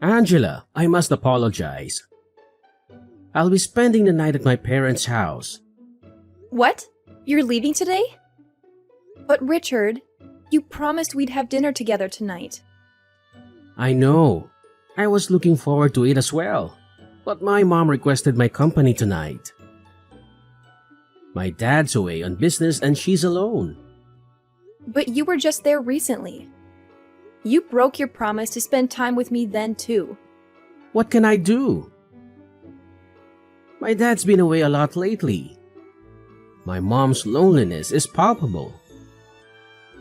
Angela, I must apologize. I'll be spending the night at my parents' house. What? You're leaving today? But Richard, you promised we'd have dinner together tonight. I know. I was looking forward to it as well. But my mom requested my company tonight. My dad's away on business and she's alone. But you were just there recently. You broke your promise to spend time with me then too. What can I do? My dad's been away a lot lately. My mom's loneliness is palpable.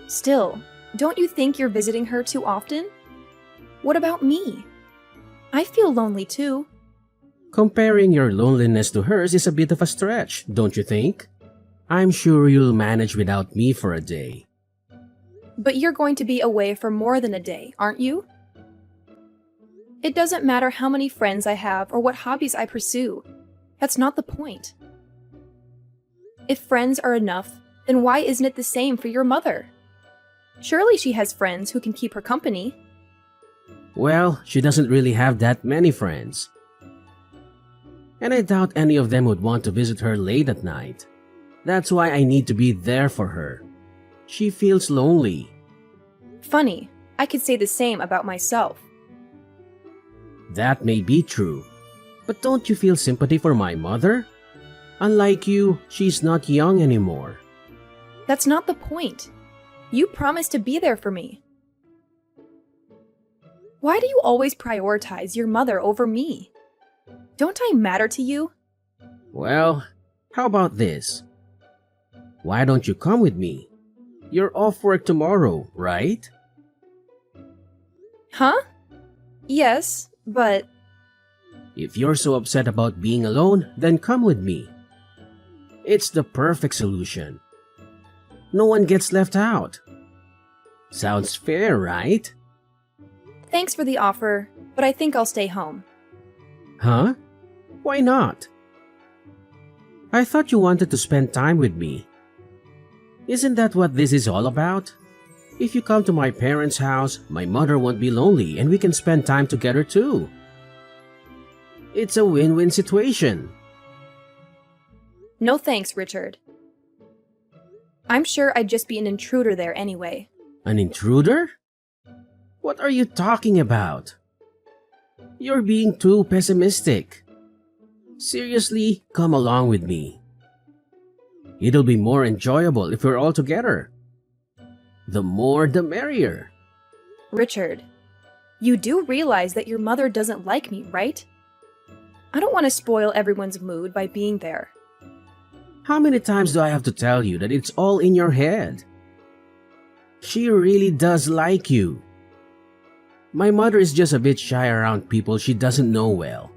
Still, don't you think you're visiting her too often? What about me? I feel lonely too. Comparing your loneliness to hers is a bit of a stretch, don't you think? I'm sure you'll manage without me for a day. But you're going to be away for more than a day, aren't you? It doesn't matter how many friends I have or what hobbies I pursue. That's not the point. If friends are enough, then why isn't it the same for your mother? Surely she has friends who can keep her company. Well, she doesn't really have that many friends. And I doubt any of them would want to visit her late at night. That's why I need to be there for her. She feels lonely. Funny, I could say the same about myself. That may be true. But don't you feel sympathy for my mother? Unlike you, she's not young anymore. That's not the point. You promised to be there for me. Why do you always prioritize your mother over me? Don't I matter to you? Well, how about this? Why don't you come with me? You're off work tomorrow, right? Huh? Yes, but... If you're so upset about being alone, then come with me. It's the perfect solution. No one gets left out. Sounds fair, right? Thanks for the offer, but I think I'll stay home. Huh? Why not? I thought you wanted to spend time with me. Isn't that what this is all about? If you come to my parents' house, my mother won't be lonely and we can spend time together too. It's a win-win situation. No thanks, Richard. I'm sure I'd just be an intruder there anyway. An intruder? What are you talking about? You're being too pessimistic. Seriously, come along with me. It'll be more enjoyable if we're all together. The more the merrier. Richard, you do realize that your mother doesn't like me, right? I don't want to spoil everyone's mood by being there. How many times do I have to tell you that it's all in your head? She really does like you. My mother is just a bit shy around people she doesn't know well.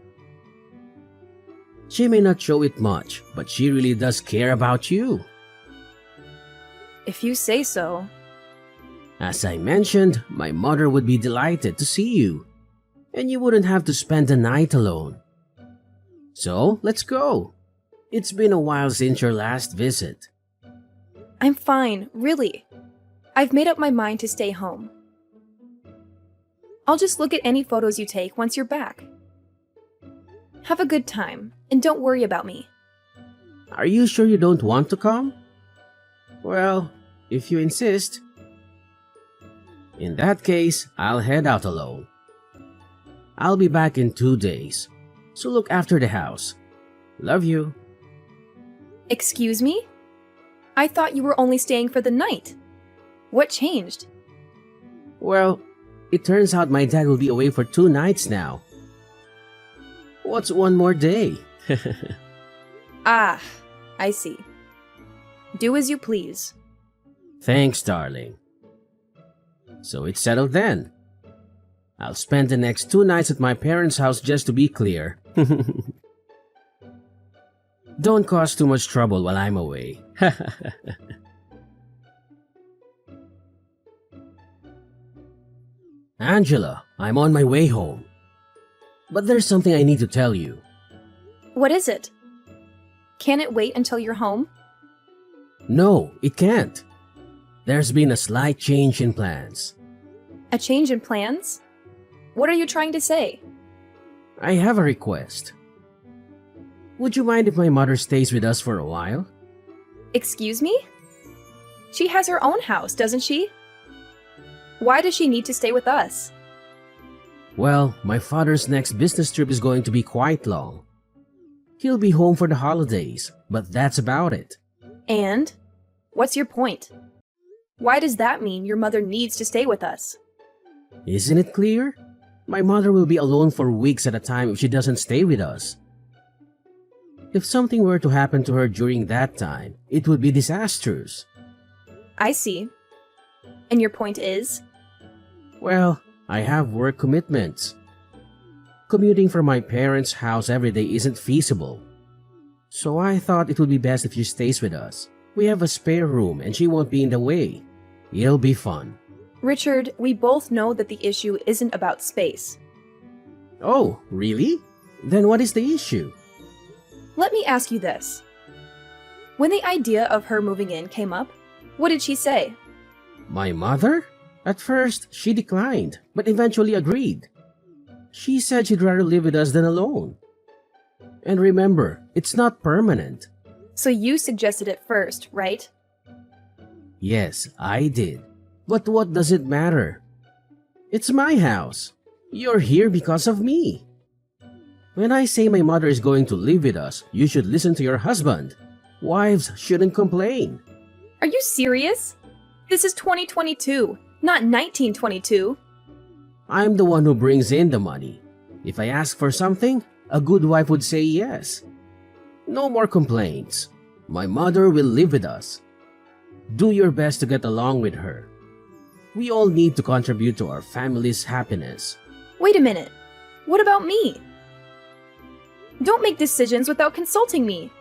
She may not show it much, but she really does care about you. If you say so. As I mentioned, my mother would be delighted to see you, and you wouldn't have to spend the night alone. So, let's go. It's been a while since your last visit. I'm fine, really. I've made up my mind to stay home. I'll just look at any photos you take once you're back. Have a good time, and don't worry about me. Are you sure you don't want to come? Well, if you insist. In that case, I'll head out alone. I'll be back in 2 days, so look after the house. Love you. Excuse me? I thought you were only staying for the night. What changed? Well, it turns out my dad will be away for 2 nights now. What's one more day? Ah, I see. Do as you please. Thanks, darling. So it's settled then. I'll spend the next 2 nights at my parents' house just to be clear. Don't cause too much trouble while I'm away. Angela, I'm on my way home. But there's something I need to tell you. What is it? Can it wait until you're home? No, it can't. There's been a slight change in plans. A change in plans? What are you trying to say? I have a request. Would you mind if my mother stays with us for a while? Excuse me? She has her own house, doesn't she? Why does she need to stay with us? Well, my father's next business trip is going to be quite long. He'll be home for the holidays, but that's about it. And? What's your point? Why does that mean your mother needs to stay with us? Isn't it clear? My mother will be alone for weeks at a time if she doesn't stay with us. If something were to happen to her during that time, it would be disastrous. I see. And your point is? Well, I have work commitments. Commuting from my parents' house every day isn't feasible. So I thought it would be best if she stays with us. We have a spare room and she won't be in the way. It'll be fun. Richard, we both know that the issue isn't about space. Oh, really? Then what is the issue? Let me ask you this. When the idea of her moving in came up, what did she say? My mother? At first, she declined, but eventually agreed. She said she'd rather live with us than alone. And remember, it's not permanent. So you suggested it first, right? Yes, I did. But what does it matter? It's my house. You're here because of me. When I say my mother is going to live with us, you should listen to your husband. Wives shouldn't complain. Are you serious? This is 2022, not 1922. I'm the one who brings in the money. If I ask for something, a good wife would say yes. No more complaints. My mother will live with us. Do your best to get along with her. We all need to contribute to our family's happiness. Wait a minute. What about me? Don't make decisions without consulting me.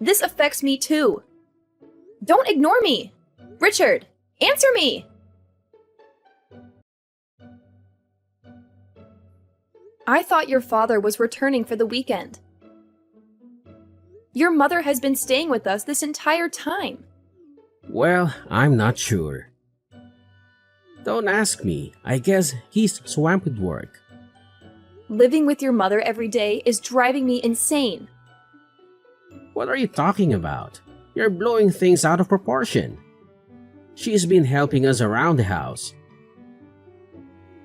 This affects me too. Don't ignore me. Richard, answer me! I thought your father was returning for the weekend. Your mother has been staying with us this entire time. Well, I'm not sure. Don't ask me. I guess he's swamped with work. Living with your mother every day is driving me insane. What are you talking about? You're blowing things out of proportion. She's been helping us around the house.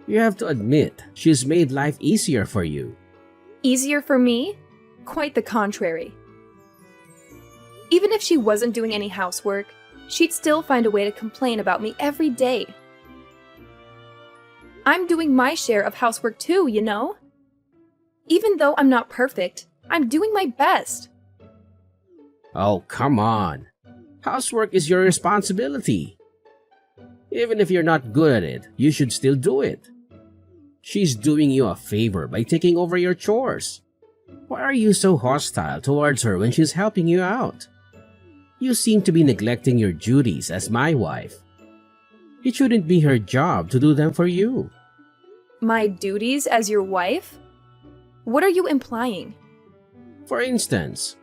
You have to admit, she's made life easier for you. Easier for me? Quite the contrary. Even if she wasn't doing any housework, she'd still find a way to complain about me every day. I'm doing my share of housework too, you know? Even though I'm not perfect, I'm doing my best. Oh, come on. Housework is your responsibility. Even if you're not good at it, you should still do it. She's doing you a favor by taking over your chores. Why are you so hostile towards her when she's helping you out? You seem to be neglecting your duties as my wife. It shouldn't be her job to do them for you. My duties as your wife? What are you implying? For instance,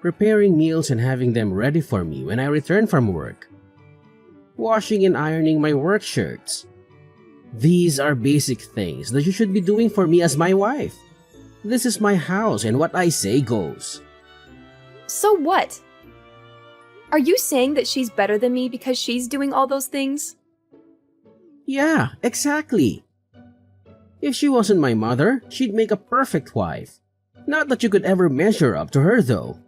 preparing meals and having them ready for me when I return from work. Washing and ironing my work shirts. These are basic things that you should be doing for me as my wife. This is my house and what I say goes. So what? Are you saying that she's better than me because she's doing all those things? Yeah, exactly. If she wasn't my mother, she'd make a perfect wife. Not that you could ever measure up to her though.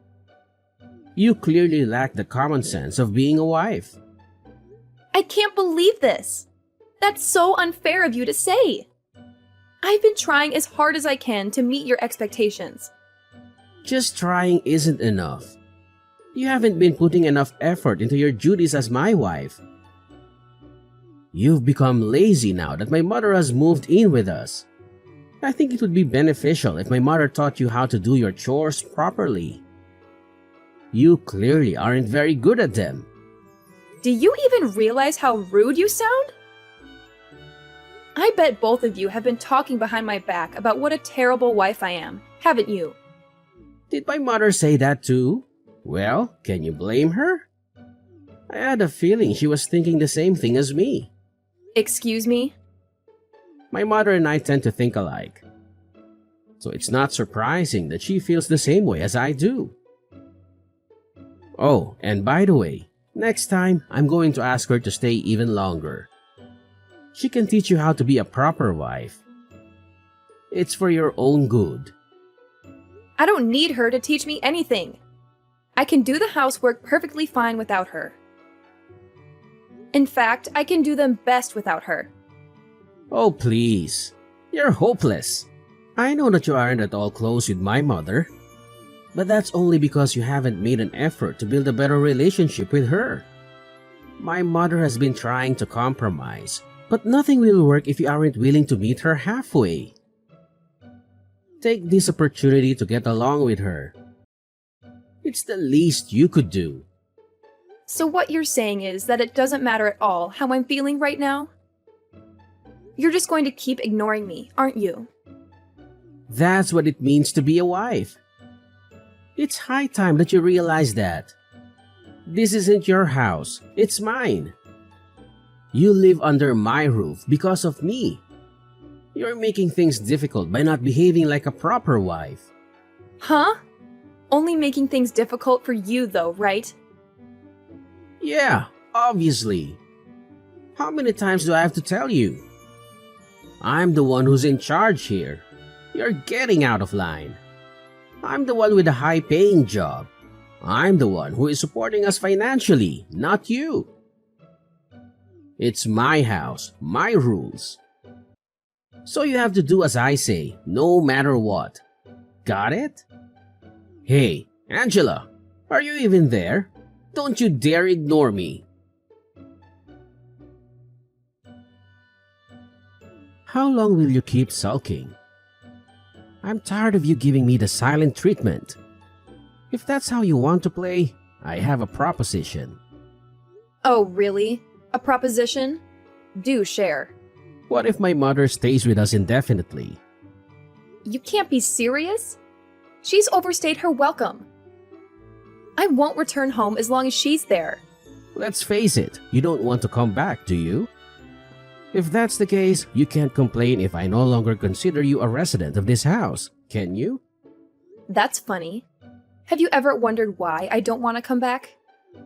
You clearly lack the common sense of being a wife. I can't believe this. That's so unfair of you to say. I've been trying as hard as I can to meet your expectations. Just trying isn't enough. You haven't been putting enough effort into your duties as my wife. You've become lazy now that my mother has moved in with us. I think it would be beneficial if my mother taught you how to do your chores properly. You clearly aren't very good at them. Do you even realize how rude you sound? I bet both of you have been talking behind my back about what a terrible wife I am, haven't you? Did my mother say that too? Well, can you blame her? I had a feeling she was thinking the same thing as me. Excuse me? My mother and I tend to think alike. So it's not surprising that she feels the same way as I do. Oh, and by the way, next time I'm going to ask her to stay even longer. She can teach you how to be a proper wife. It's for your own good. I don't need her to teach me anything. I can do the housework perfectly fine without her. In fact, I can do them best without her. Oh, please. You're hopeless. I know that you aren't at all close with my mother, but that's only because you haven't made an effort to build a better relationship with her. My mother has been trying to compromise, but nothing will work if you aren't willing to meet her halfway. Take this opportunity to get along with her. It's the least you could do. So what you're saying is that it doesn't matter at all how I'm feeling right now? You're just going to keep ignoring me, aren't you? That's what it means to be a wife. It's high time that you realize that. This isn't your house, it's mine. You live under my roof because of me. You're making things difficult by not behaving like a proper wife. Huh? Only making things difficult for you though, right? Yeah, obviously. How many times do I have to tell you? I'm the one who's in charge here. You're getting out of line. I'm the one with a high-paying job. I'm the one who is supporting us financially, not you. It's my house, my rules. So you have to do as I say, no matter what. Got it? Hey, Angela, are you even there? Don't you dare ignore me. How long will you keep sulking? I'm tired of you giving me the silent treatment. If that's how you want to play, I have a proposition. Oh, really? A proposition? Do share. What if my mother stays with us indefinitely? You can't be serious? She's overstayed her welcome. I won't return home as long as she's there. Let's face it, you don't want to come back, do you? If that's the case, you can't complain if I no longer consider you a resident of this house, can you? That's funny. Have you ever wondered why I don't want to come back?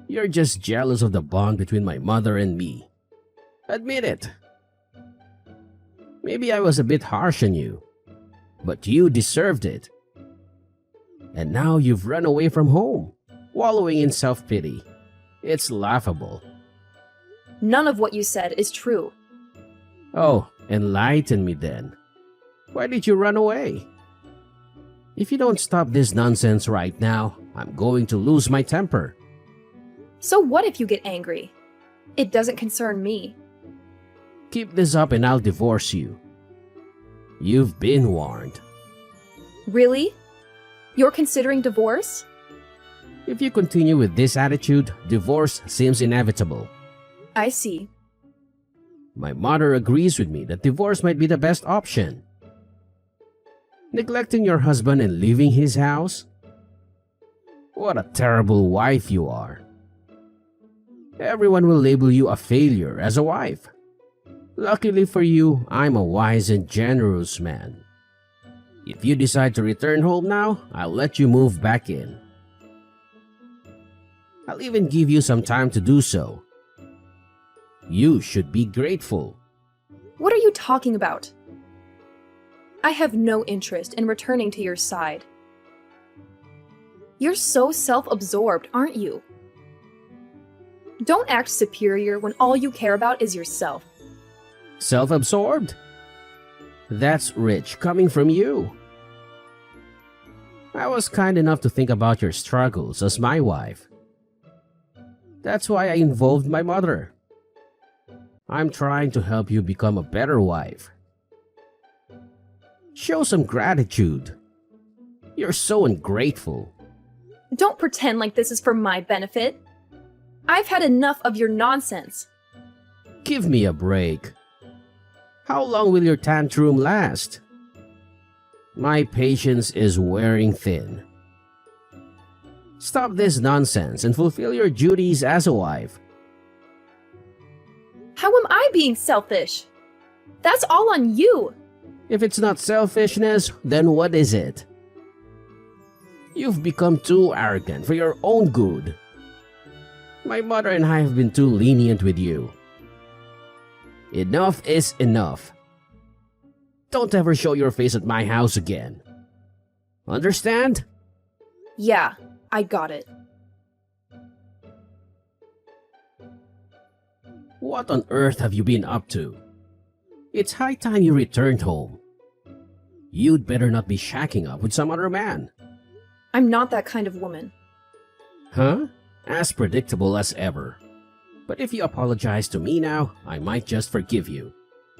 You're just jealous of the bond between my mother and me. Admit it. Maybe I was a bit harsh on you, but you deserved it. And now you've run away from home, wallowing in self-pity. It's laughable. None of what you said is true. Oh, enlighten me then. Why did you run away? If you don't stop this nonsense right now, I'm going to lose my temper. So what if you get angry? It doesn't concern me. Keep this up and I'll divorce you. You've been warned. Really? You're considering divorce? If you continue with this attitude, divorce seems inevitable. I see. My mother agrees with me that divorce might be the best option. Neglecting your husband and leaving his house? What a terrible wife you are. Everyone will label you a failure as a wife. Luckily for you, I'm a wise and generous man. If you decide to return home now, I'll let you move back in. I'll even give you some time to do so. You should be grateful. What are you talking about? I have no interest in returning to your side. You're so self-absorbed, aren't you? Don't act superior when all you care about is yourself. Self-absorbed? That's rich coming from you. I was kind enough to think about your struggles as my wife. That's why I involved my mother. I'm trying to help you become a better wife. Show some gratitude. You're so ungrateful. Don't pretend like this is for my benefit. I've had enough of your nonsense. Give me a break. How long will your tantrum last? My patience is wearing thin. Stop this nonsense and fulfill your duties as a wife. How am I being selfish? That's all on you! If it's not selfishness, then what is it? You've become too arrogant for your own good. My mother and I have been too lenient with you. Enough is enough. Don't ever show your face at my house again. Understand? Yeah, I got it. What on earth have you been up to? It's high time you returned home. You'd better not be shacking up with some other man. I'm not that kind of woman. Huh? As predictable as ever. But if you apologize to me now, I might just forgive you.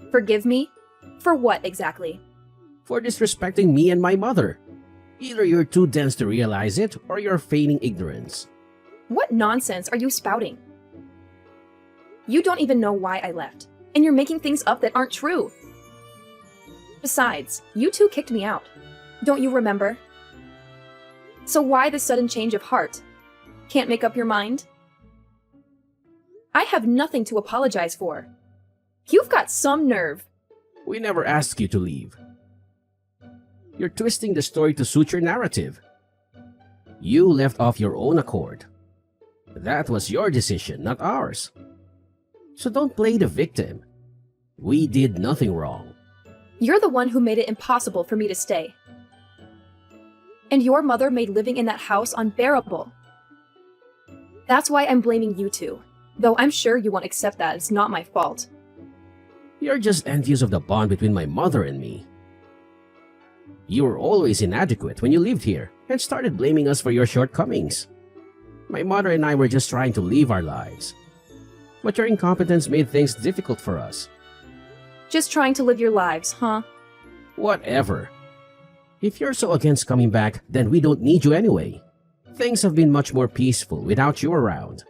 Forgive me? For what exactly? For disrespecting me and my mother. Either you're too dense to realize it, or you're feigning ignorance. What nonsense are you spouting? You don't even know why I left, and you're making things up that aren't true. Besides, you two kicked me out. Don't you remember? So why the sudden change of heart? Can't make up your mind? I have nothing to apologize for. You've got some nerve. We never asked you to leave. You're twisting the story to suit your narrative. You left off your own accord. That was your decision, not ours. So don't play the victim. We did nothing wrong. You're the one who made it impossible for me to stay. And your mother made living in that house unbearable. That's why I'm blaming you two, though I'm sure you won't accept that it's not my fault. You're just envious of the bond between my mother and me. You were always inadequate when you lived here and started blaming us for your shortcomings. My mother and I were just trying to live our lives. But your incompetence made things difficult for us. Just trying to live your lives, huh? Whatever. If you're so against coming back, then we don't need you anyway. Things have been much more peaceful without you around.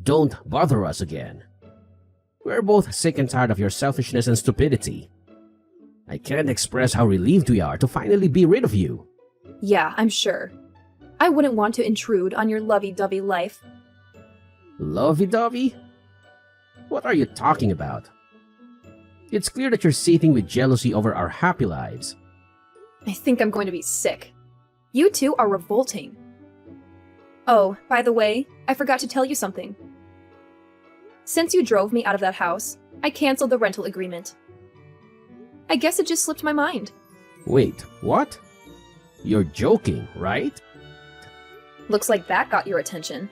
Don't bother us again. We're both sick and tired of your selfishness and stupidity. I can't express how relieved we are to finally be rid of you. Yeah, I'm sure. I wouldn't want to intrude on your lovey-dovey life. Lovey-dovey? What are you talking about? It's clear that you're seething with jealousy over our happy lives. I think I'm going to be sick. You two are revolting. Oh, by the way, I forgot to tell you something. Since you drove me out of that house, I canceled the rental agreement. I guess it just slipped my mind. Wait, what? You're joking, right? Looks like that got your attention.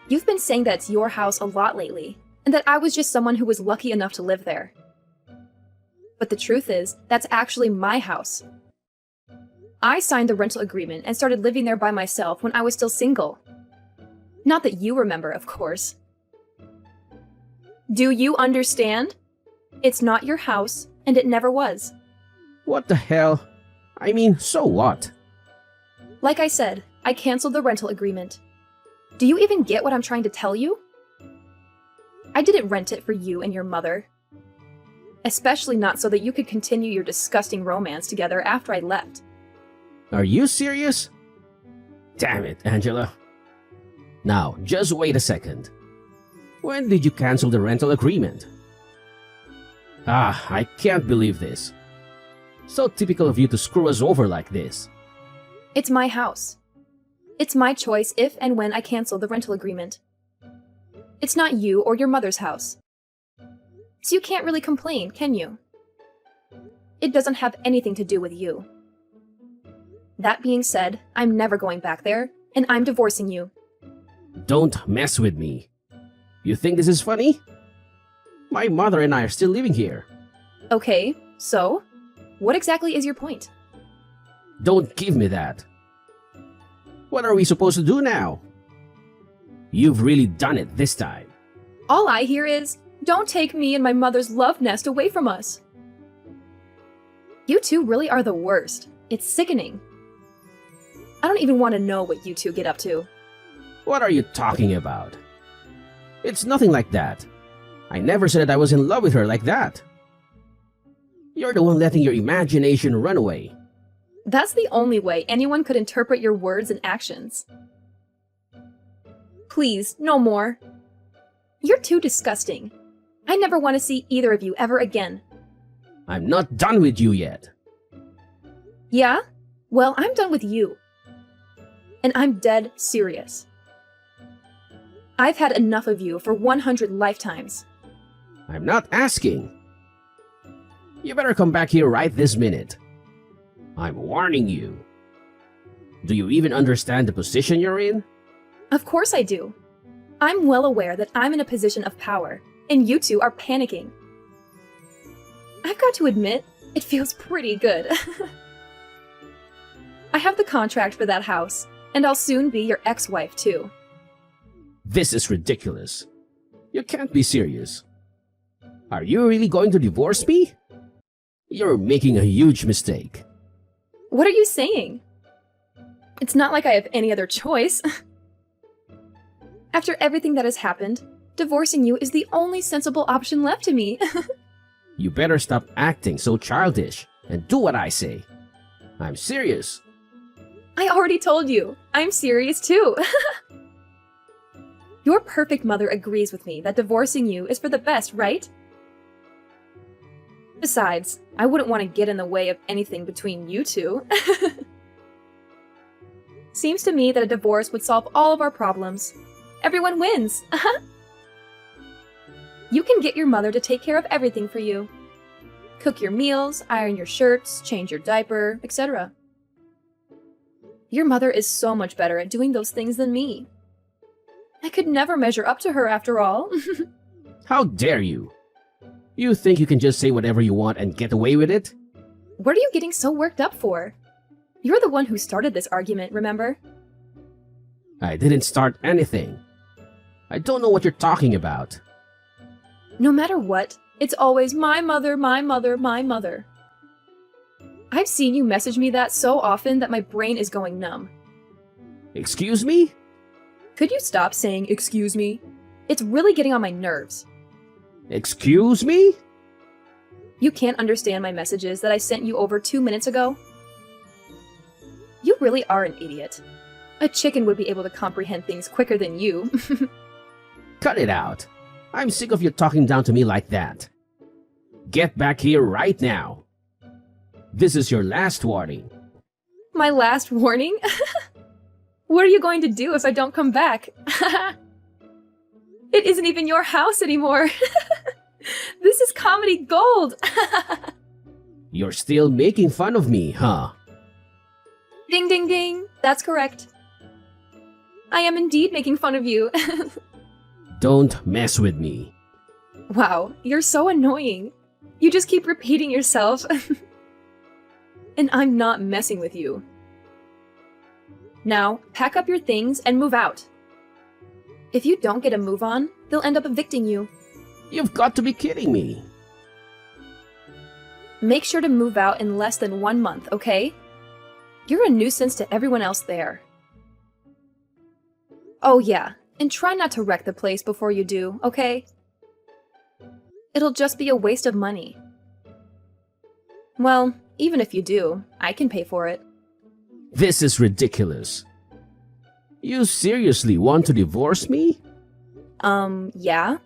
You've been saying that it's your house a lot lately, and that I was just someone who was lucky enough to live there. But the truth is, that's actually my house. I signed the rental agreement and started living there by myself when I was still single. Not that you remember, of course. Do you understand? It's not your house, and it never was. What the hell? I mean, so what? Like I said, I canceled the rental agreement. Do you even get what I'm trying to tell you? I didn't rent it for you and your mother. Especially not so that you could continue your disgusting romance together after I left. Are you serious? Damn it, Angela. Now, just wait a second. When did you cancel the rental agreement? I can't believe this. So typical of you to screw us over like this. It's my house. It's my choice if and when I cancel the rental agreement. It's not you or your mother's house. So you can't really complain, can you? It doesn't have anything to do with you. That being said, I'm never going back there, and I'm divorcing you. Don't mess with me. You think this is funny? My mother and I are still living here. Okay, so? What exactly is your point? Don't give me that. What are we supposed to do now? You've really done it this time. All I hear is, don't take me and my mother's love nest away from us. You two really are the worst. It's sickening. I don't even want to know what you two get up to. What are you talking about? It's nothing like that. I never said that I was in love with her like that. You're the one letting your imagination run away. That's the only way anyone could interpret your words and actions. Please, no more. You're too disgusting. I never want to see either of you ever again. I'm not done with you yet. Yeah? Well, I'm done with you. And I'm dead serious. I've had enough of you for 100 lifetimes. I'm not asking. You better come back here right this minute. I'm warning you. Do you even understand the position you're in? Of course I do. I'm well aware that I'm in a position of power, and you two are panicking. I've got to admit, it feels pretty good. I have the contract for that house, and I'll soon be your ex-wife too. This is ridiculous. You can't be serious. Are you really going to divorce me? You're making a huge mistake. What are you saying? It's not like I have any other choice. After everything that has happened, divorcing you is the only sensible option left to me. You better stop acting so childish and do what I say. I'm serious. I already told you, I'm serious too. Your perfect mother agrees with me that divorcing you is for the best, right? Besides, I wouldn't want to get in the way of anything between you two. Seems to me that a divorce would solve all of our problems. Everyone wins. You can get your mother to take care of everything for you. Cook your meals, iron your shirts, change your diaper, etc. Your mother is so much better at doing those things than me. I could never measure up to her after all. How dare you? You think you can just say whatever you want and get away with it? What are you getting so worked up for? You're the one who started this argument, remember? I didn't start anything. I don't know what you're talking about. No matter what, it's always my mother, my mother, my mother. I've seen you message me that so often that my brain is going numb. Excuse me? Could you stop saying excuse me? It's really getting on my nerves. Excuse me? You can't understand my messages that I sent you over 2 minutes ago? You really are an idiot. A chicken would be able to comprehend things quicker than you. Cut it out. I'm sick of you talking down to me like that. Get back here right now. This is your last warning. My last warning? What are you going to do if I don't come back? It isn't even your house anymore. This is comedy gold. You're still making fun of me, huh? Ding ding ding. That's correct. I am indeed making fun of you. Don't mess with me. Wow, you're so annoying. You just keep repeating yourself. And I'm not messing with you. Now, pack up your things and move out. If you don't get a move on, they'll end up evicting you. You've got to be kidding me. Make sure to move out in less than 1 month, okay? You're a nuisance to everyone else there. Oh yeah, and try not to wreck the place before you do, okay? It'll just be a waste of money. Well, even if you do, I can pay for it. This is ridiculous. You seriously want to divorce me? Yeah?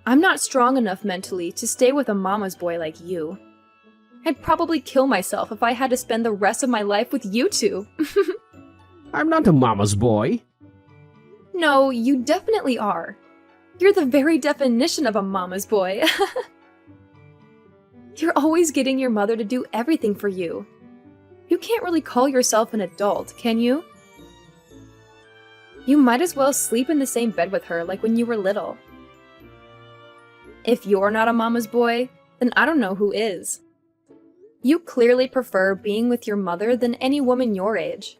I'm not strong enough mentally to stay with a mama's boy like you. I'd probably kill myself if I had to spend the rest of my life with you two. I'm not a mama's boy. No, you definitely are. You're the very definition of a mama's boy. You're always getting your mother to do everything for you. You can't really call yourself an adult, can you? You might as well sleep in the same bed with her like when you were little. If you're not a mama's boy, then I don't know who is. You clearly prefer being with your mother than any woman your age.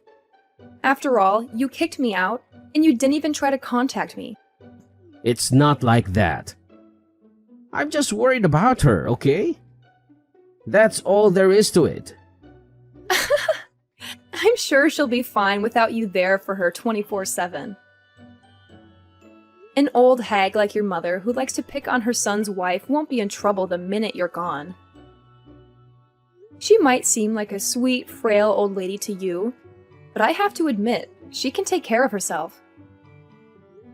After all, you kicked me out, and you didn't even try to contact me. It's not like that. I'm just worried about her, okay? That's all there is to it. I'm sure she'll be fine without you there for her 24/7. An old hag like your mother who likes to pick on her son's wife won't be in trouble the minute you're gone. She might seem like a sweet, frail old lady to you, but I have to admit, she can take care of herself.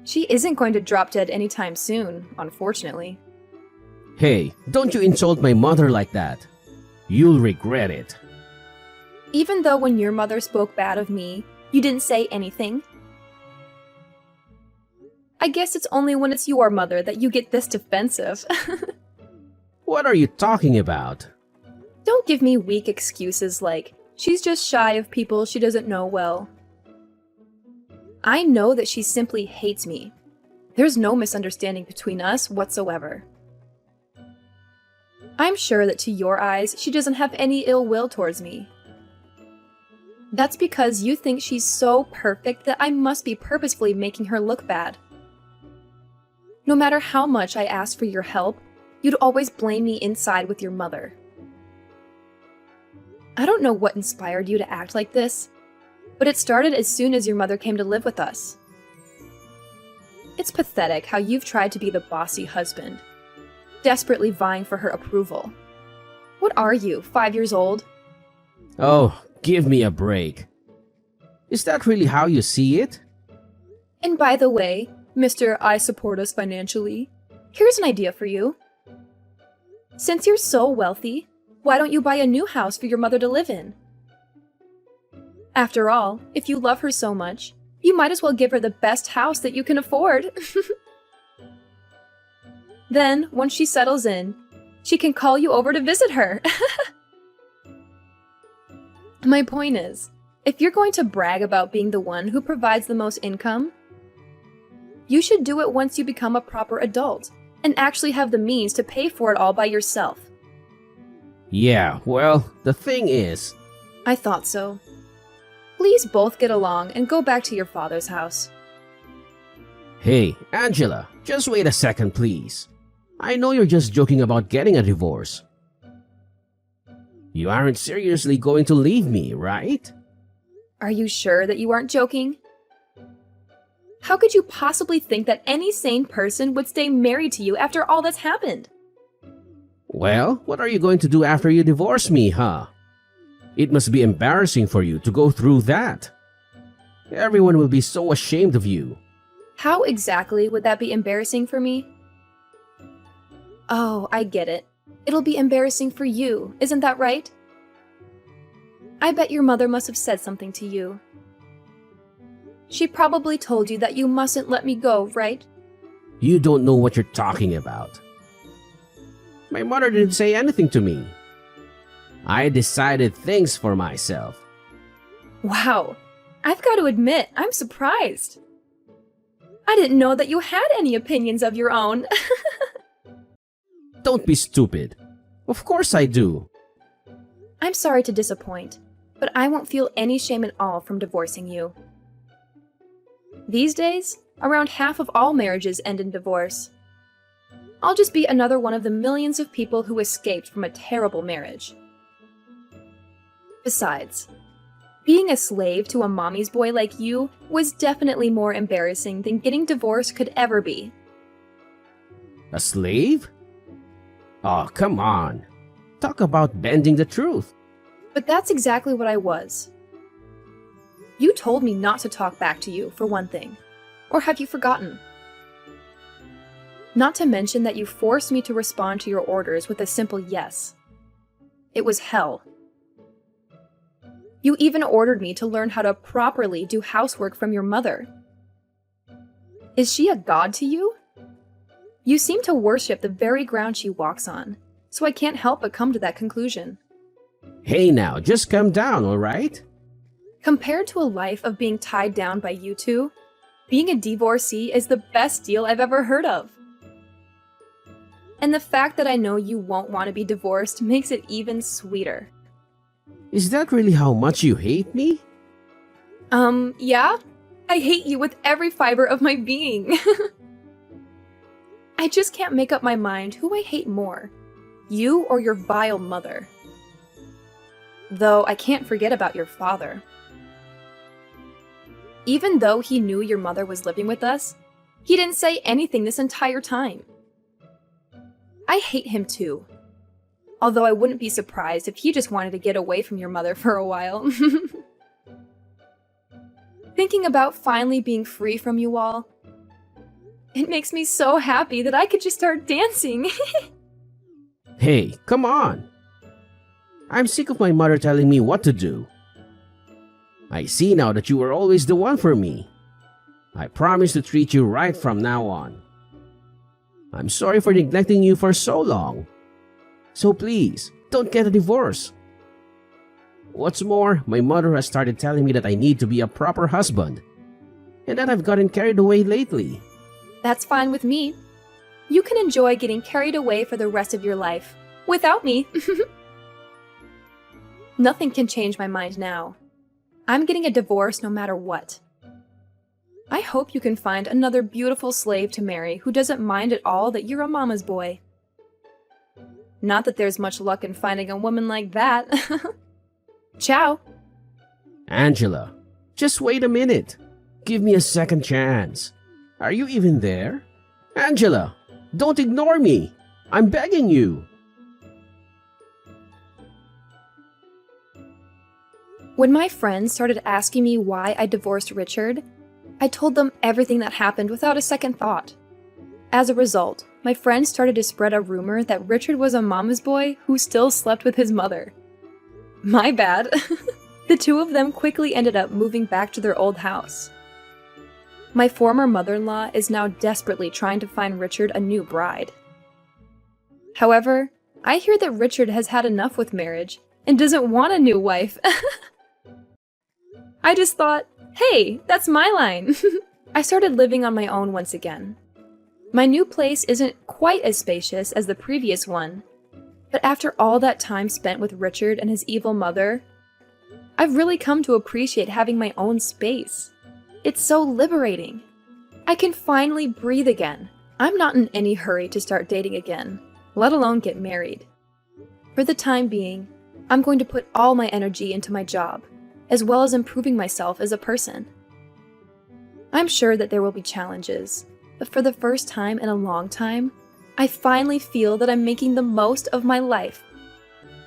She isn't going to drop dead anytime soon, unfortunately. Hey, don't you insult my mother like that. You'll regret it. Even though when your mother spoke bad of me, you didn't say anything? I guess it's only when it's your mother that you get this defensive. What are you talking about? Don't give me weak excuses like, she's just shy of people she doesn't know well. I know that she simply hates me. There's no misunderstanding between us whatsoever. I'm sure that to your eyes, she doesn't have any ill will towards me. That's because you think she's so perfect that I must be purposefully making her look bad. No matter how much I asked for your help, you'd always blame me inside with your mother. I don't know what inspired you to act like this, but it started as soon as your mother came to live with us. It's pathetic how you've tried to be the bossy husband, desperately vying for her approval. What are you, 5 years old? Oh, give me a break. Is that really how you see it? And by the way, Mr. I support us financially, here's an idea for you. Since you're so wealthy, why don't you buy a new house for your mother to live in? After all, if you love her so much, you might as well give her the best house that you can afford. Then, once she settles in, she can call you over to visit her. My point is, if you're going to brag about being the one who provides the most income, you should do it once you become a proper adult and actually have the means to pay for it all by yourself. Yeah, well, the thing is... I thought so. Please both get along and go back to your father's house. Hey, Angela, just wait a second, please. I know you're just joking about getting a divorce. You aren't seriously going to leave me, right? Are you sure that you aren't joking? How could you possibly think that any sane person would stay married to you after all that's happened? Well, what are you going to do after you divorce me, huh? It must be embarrassing for you to go through that. Everyone will be so ashamed of you. How exactly would that be embarrassing for me? Oh, I get it. It'll be embarrassing for you, isn't that right? I bet your mother must have said something to you. She probably told you that you mustn't let me go, right? You don't know what you're talking about. My mother didn't say anything to me. I decided things for myself. Wow, I've got to admit, I'm surprised. I didn't know that you had any opinions of your own. Don't be stupid. Of course I do. I'm sorry to disappoint, but I won't feel any shame at all from divorcing you. These days, around half of all marriages end in divorce. I'll just be another one of the millions of people who escaped from a terrible marriage. Besides, being a slave to a mommy's boy like you was definitely more embarrassing than getting divorced could ever be. A slave? Oh, come on. Talk about bending the truth. But that's exactly what I was. You told me not to talk back to you, for one thing. Or have you forgotten? Not to mention that you forced me to respond to your orders with a simple yes. It was hell. You even ordered me to learn how to properly do housework from your mother. Is she a god to you? You seem to worship the very ground she walks on, so I can't help but come to that conclusion. Hey now, just calm down, alright? Compared to a life of being tied down by you two, being a divorcee is the best deal I've ever heard of. And the fact that I know you won't want to be divorced makes it even sweeter. Is that really how much you hate me? Yeah? I hate you with every fiber of my being. I just can't make up my mind who I hate more, you or your vile mother. Though I can't forget about your father. Even though he knew your mother was living with us, he didn't say anything this entire time. I hate him too. Although I wouldn't be surprised if he just wanted to get away from your mother for a while. Thinking about finally being free from you all, It makes me so happy that I could just start dancing. Hey, come on! I'm sick of my mother telling me what to do. I see now that you were always the one for me. I promise to treat you right from now on. I'm sorry for neglecting you for so long. So please, don't get a divorce. What's more, my mother has started telling me that I need to be a proper husband, and that I've gotten carried away lately. That's fine with me. You can enjoy getting carried away for the rest of your life. Without me. Nothing can change my mind now. I'm getting a divorce no matter what. I hope you can find another beautiful slave to marry who doesn't mind at all that you're a mama's boy. Not that there's much luck in finding a woman like that. Ciao. Angela, just wait a minute. Give me a second chance. Are you even there? Angela, don't ignore me. I'm begging you. When my friends started asking me why I divorced Richard, I told them everything that happened without a second thought. As a result, my friends started to spread a rumor that Richard was a mama's boy who still slept with his mother. My bad. The two of them quickly ended up moving back to their old house. My former mother-in-law is now desperately trying to find Richard a new bride. However, I hear that Richard has had enough with marriage and doesn't want a new wife. I just thought, hey, that's my line. I started living on my own once again. My new place isn't quite as spacious as the previous one, but after all that time spent with Richard and his evil mother, I've really come to appreciate having my own space. It's so liberating. I can finally breathe again. I'm not in any hurry to start dating again, let alone get married. For the time being, I'm going to put all my energy into my job, as well as improving myself as a person. I'm sure that there will be challenges, but for the first time in a long time, I finally feel that I'm making the most of my life